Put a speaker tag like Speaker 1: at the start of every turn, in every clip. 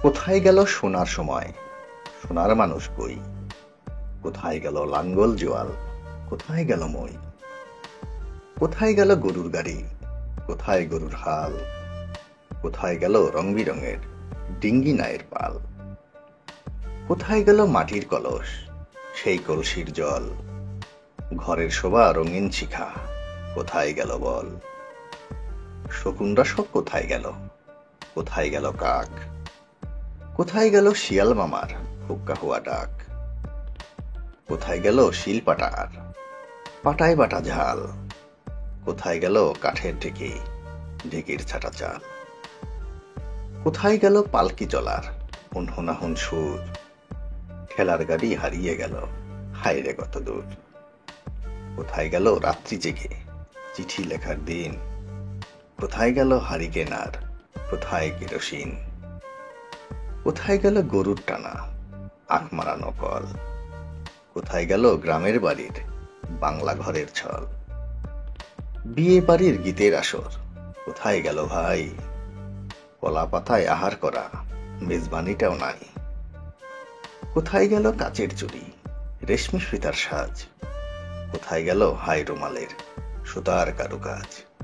Speaker 1: কোথায় গেল সোনার সময়, সোনার মানুষ কই? কোথায় গেল লাঙ্গল জোয়াল, কোথায় গেল মই? কোথায় গেল গরুর গাড়ি, কোথায় গরুর হাল? কোথায় গেল রং বিরঙের ডিঙ্গি নায়ের পাল? কোথায় গেল মাটির কলস, সেই কলসির জল? ঘরের শোভা রঙিন শিখা, কোথায় গেল বল? শকুনরা সব কোথায় গেল, কোথায় গেল কাক? কোথায় গেল শিয়াল মামার হুক্কা হুয়া ডাক? কোথায় গেল শিল পাটার পাটায় বাটা ঝাল? কোথায় গেল কাঠের ঢেকি, ঢেকির ছাটা চাল? কোথায় গেল পালকি চলার হুনহুনাহুন সুর? ঠেলার গাড়ি হারিয়ে গেল, হায়রে কত দূর। কোথায় গেল রাত্রি জেগে চিঠি লেখার দিন? কোথায় গেল হারিকেন আর কোথায় কেরোসিন? কোথায় গেল গরুর টানা আখ মারানো কল? কোথায় গেল গ্রামের বাড়ির বাংলা ঘরের ছল? বিয়ে বাড়ির গীতের আসর কোথায় গেল ভাই? কলা পাতায় আহার করা মেজবানিটাও নাই। কোথায় গেল কাচের চুড়ি, রেশমি ফিতার সাজ? কোথায় গেল হাই রুমালের সুতার কারুকাজ?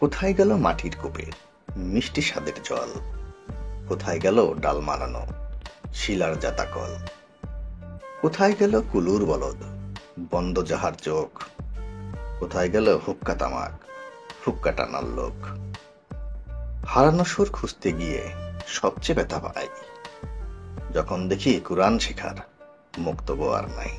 Speaker 1: কোথায় গেল মাটির কূপের মিষ্টি স্বাদের জল? কোথায় গেল ডাল মারানো শিলার জাতাকল? কোথায় গেল কুলুর বলদ বন্ধ যাহার চোখ? কোথায় গেল হুক্কা তামাক হুক্কা টানার লোক? হারানো সুর খুঁজতে গিয়ে সবচেয়ে ব্যথা পাই যখন দেখি কুরআন শেখার মুক্তব আর নাই।